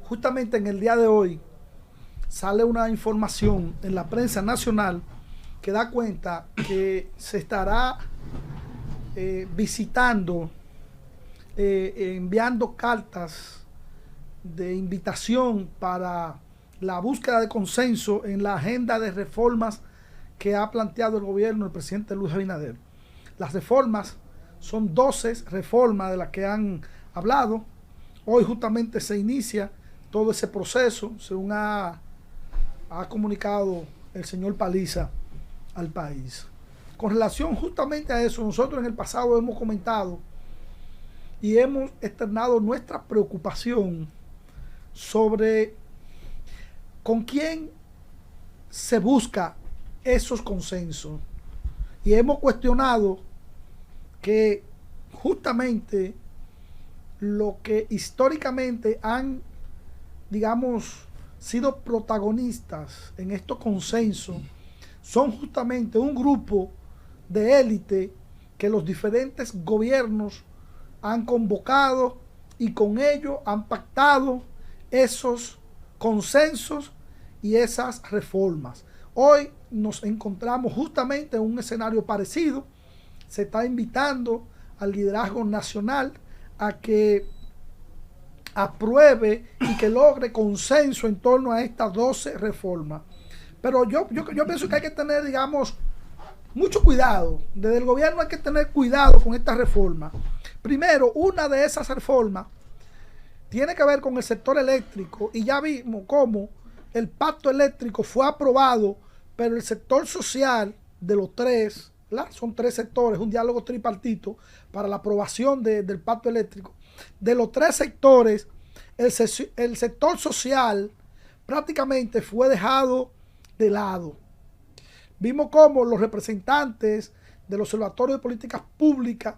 Justamente en el día de hoy sale una información en la prensa nacional que da cuenta que se estará visitando, enviando cartas de invitación para la búsqueda de consenso en la agenda de reformas que ha planteado el gobierno del presidente Luis Abinader. Las reformas son 12 reformas de las que han hablado. Hoy justamente se inicia todo ese proceso, según ha comunicado el señor Paliza al país. Con relación justamente a eso, nosotros en el pasado hemos comentado y hemos externado nuestra preocupación sobre con quién se busca esos consensos. Y hemos cuestionado que justamente lo que históricamente han, digamos, sido protagonistas en estos consensos son justamente un grupo de élite que los diferentes gobiernos han convocado y con ello han pactado esos consensos y esas reformas. Hoy nos encontramos justamente en un escenario parecido. Se está invitando al liderazgo nacional a que apruebe y que logre consenso en torno a estas 12 reformas. Pero yo pienso que hay que tener, digamos, mucho cuidado. Desde el gobierno hay que tener cuidado con estas reformas. Primero, una de esas reformas tiene que ver con el sector eléctrico y ya vimos cómo el pacto eléctrico fue aprobado, pero el sector social de los tres, ¿verdad? Son 3 sectores, un diálogo tripartito para la aprobación del pacto eléctrico. De los 3 sectores, el sector social prácticamente fue dejado de lado. Vimos cómo los representantes del Observatorio de Políticas Públicas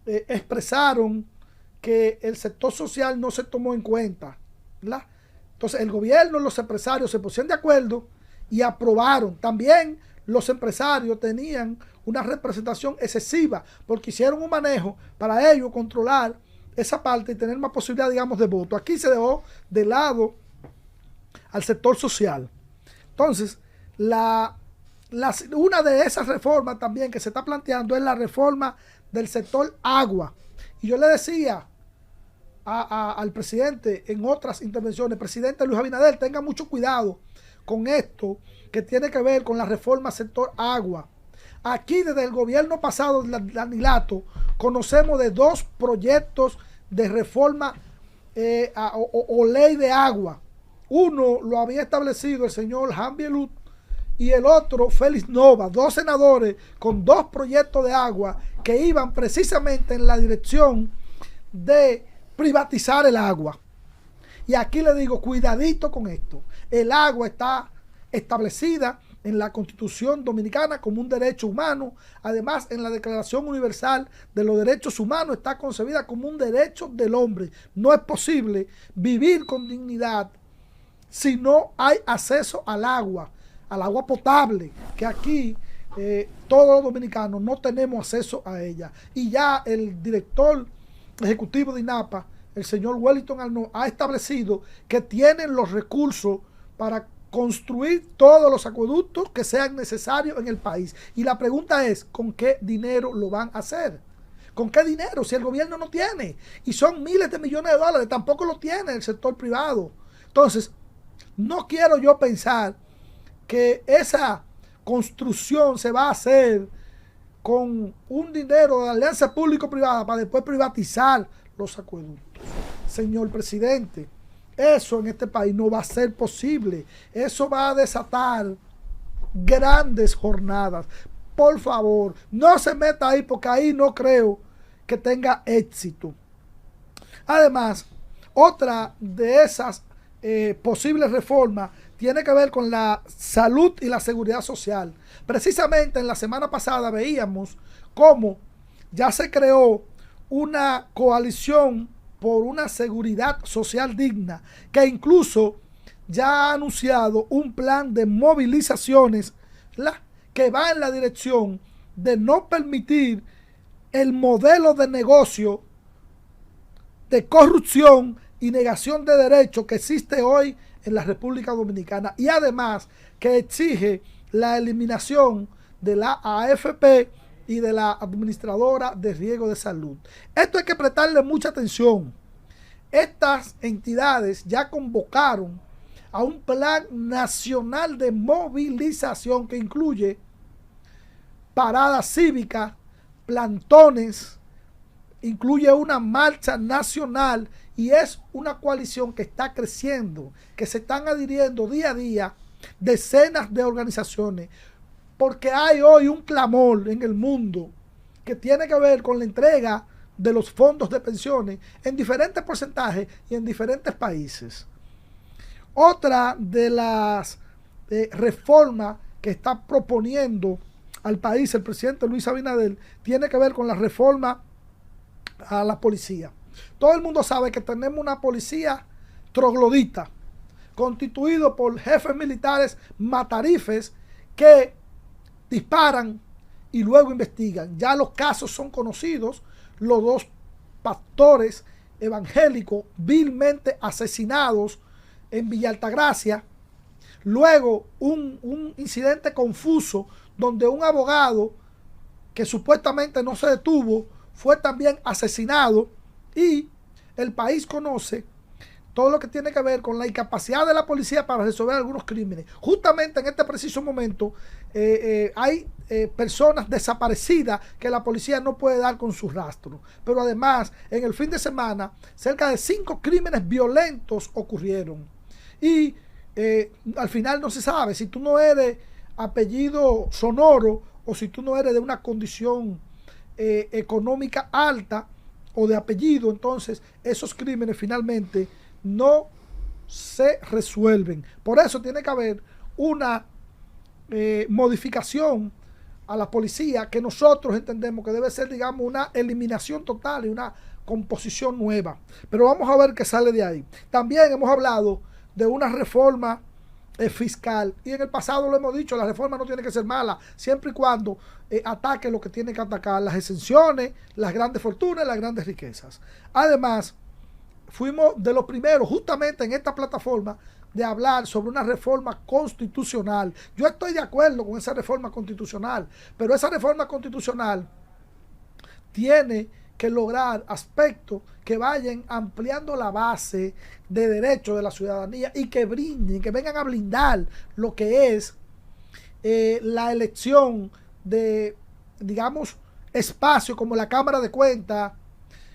expresaron que el sector social no se tomó en cuenta, ¿verdad? Entonces el gobierno y los empresarios se pusieron de acuerdo y aprobaron. También los empresarios tenían una representación excesiva porque hicieron un manejo para ellos controlar esa parte y tener más posibilidad, digamos, de voto. Aquí se dejó de lado al sector social. Entonces, una de esas reformas también que se está planteando es la reforma del sector agua. Y yo le decía al presidente en otras intervenciones, presidente Luis Abinader, tenga mucho cuidado con esto que tiene que ver con la reforma sector agua. Aquí desde el gobierno pasado de Anilato conocemos de 2 proyectos de reforma o ley de agua. Uno lo había establecido el señor Jambielud y el otro Félix Nova, 2 senadores con 2 proyectos de agua que iban precisamente en la dirección de privatizar el agua. Y aquí le digo, cuidadito con esto. El agua está establecida en la Constitución Dominicana como un derecho humano. Además, en la Declaración Universal de los Derechos Humanos está concebida como un derecho del hombre. No es posible vivir con dignidad si no hay acceso al agua potable, que aquí todos los dominicanos no tenemos acceso a ella. Y ya el director ejecutivo de INAPA, el señor Wellington Arnaud, ha establecido que tienen los recursos para construir todos los acueductos que sean necesarios en el país. Y la pregunta es, ¿con qué dinero lo van a hacer? ¿Con qué dinero? Si el gobierno no tiene. Y son miles de millones de dólares, tampoco lo tiene el sector privado. Entonces, no quiero yo pensar que esa construcción se va a hacer con un dinero de alianza público-privada para después privatizar los acueductos. Señor presidente, eso en este país no va a ser posible. Eso va a desatar grandes jornadas. Por favor, no se meta ahí porque ahí no creo que tenga éxito. Además, otra de esas posibles reformas tiene que ver con la salud y la seguridad social. Precisamente en la semana pasada veíamos cómo ya se creó una coalición por una seguridad social digna, que incluso ya ha anunciado un plan de movilizaciones, ¿verdad?, que va en la dirección de no permitir el modelo de negocio de corrupción y negación de derechos que existe hoy en la República Dominicana, y además que exige la eliminación de la AFP y de la Administradora de Riesgo de Salud. Esto hay que prestarle mucha atención. Estas entidades ya convocaron a un plan nacional de movilización que incluye paradas cívicas, plantones, incluye una marcha nacional, y es una coalición que está creciendo, que se están adhiriendo día a día decenas de organizaciones, porque hay hoy un clamor en el mundo que tiene que ver con la entrega de los fondos de pensiones en diferentes porcentajes y en diferentes países. Otra de las reformas que está proponiendo al país el presidente Luis Abinader tiene que ver con la reforma a la policía. Todo el mundo sabe que tenemos una policía troglodita, constituido por jefes militares matarifes que disparan y luego investigan. Ya los casos son conocidos: los dos pastores evangélicos vilmente asesinados en Villa Altagracia. Luego un incidente confuso donde un abogado que supuestamente no se detuvo fue también asesinado, y el país conoce todo lo que tiene que ver con la incapacidad de la policía para resolver algunos crímenes. Justamente en este preciso momento hay personas desaparecidas que la policía no puede dar con su rastro. Pero además, en el fin de semana, cerca de 5 crímenes violentos ocurrieron. Y al final no se sabe si tú no eres apellido sonoro o si tú no eres de una condición económica alta o de apellido, entonces esos crímenes finalmente no se resuelven. Por eso tiene que haber una modificación a la policía, que nosotros entendemos que debe ser, digamos, una eliminación total y una composición nueva. Pero vamos a ver qué sale de ahí. También hemos hablado de una reforma fiscal, y en el pasado lo hemos dicho: la reforma no tiene que ser mala siempre y cuando ataque lo que tiene que atacar: las exenciones, las grandes fortunas, las grandes riquezas. Además, fuimos de los primeros justamente en esta plataforma de hablar sobre una reforma constitucional. Yo estoy de acuerdo con esa reforma constitucional, pero esa reforma constitucional tiene que lograr aspectos que vayan ampliando la base de derechos de la ciudadanía y que brinden, que vengan a blindar lo que es la elección de, digamos, espacios como la Cámara de Cuentas,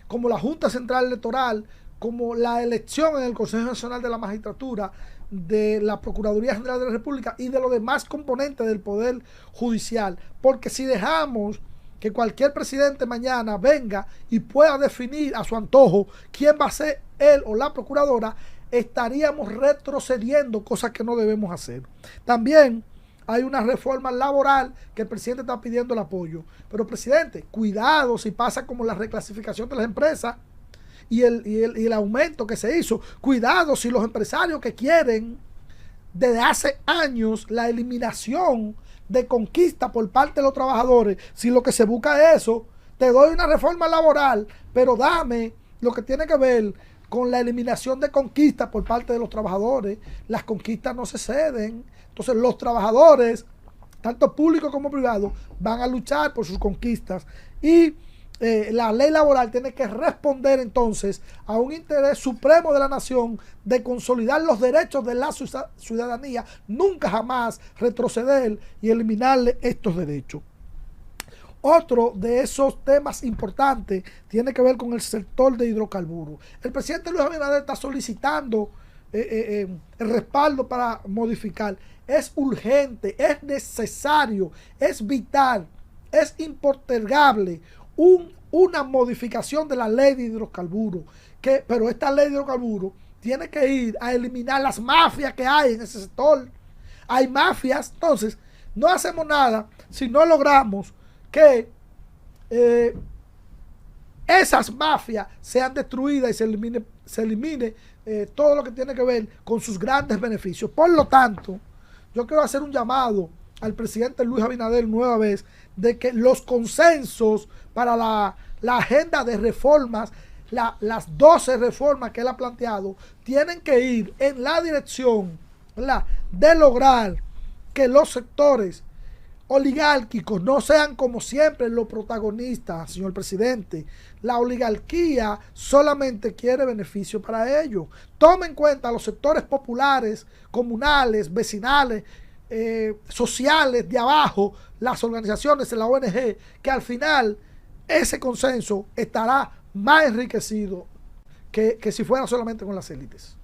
como la Junta Central Electoral, como la elección en el Consejo Nacional de la Magistratura, de la Procuraduría General de la República y de los demás componentes del Poder Judicial. Porque si dejamos que cualquier presidente mañana venga y pueda definir a su antojo quién va a ser él o la procuradora, estaríamos retrocediendo, cosas que no debemos hacer. También hay una reforma laboral que el presidente está pidiendo el apoyo. Pero, presidente, cuidado si pasa como la reclasificación de las empresas y el aumento que se hizo. Cuidado si los empresarios que quieren desde hace años la eliminación de conquista por parte de los trabajadores, si lo que se busca es eso, te doy una reforma laboral, pero dame lo que tiene que ver con la eliminación de conquistas por parte de los trabajadores. Las conquistas no se ceden. Entonces los trabajadores, tanto públicos como privados, van a luchar por sus conquistas, y la ley laboral tiene que responder entonces a un interés supremo de la nación de consolidar los derechos de la ciudadanía, nunca jamás retroceder y eliminarle estos derechos. Otro de esos temas importantes tiene que ver con el sector de hidrocarburos. El presidente Luis Abinader está solicitando el respaldo para modificar. Es urgente, es necesario, es vital, es impostergable una modificación de la ley de hidrocarburos. Pero esta ley de hidrocarburos tiene que ir a eliminar las mafias que hay en ese sector. Hay mafias, entonces no hacemos nada si no logramos que esas mafias sean destruidas y se elimine todo lo que tiene que ver con sus grandes beneficios. Por lo tanto, yo quiero hacer un llamado al presidente Luis Abinader nueva vez de que los consensos para la agenda de reformas, las 12 reformas que él ha planteado, tienen que ir en la dirección, ¿verdad?, de lograr que los sectores oligárquicos no sean como siempre los protagonistas, señor presidente. La oligarquía solamente quiere beneficio para ellos. Tome en cuenta los sectores populares, comunales, vecinales, sociales de abajo, las organizaciones, la ONG, que al final ese consenso estará más enriquecido que si fuera solamente con las élites.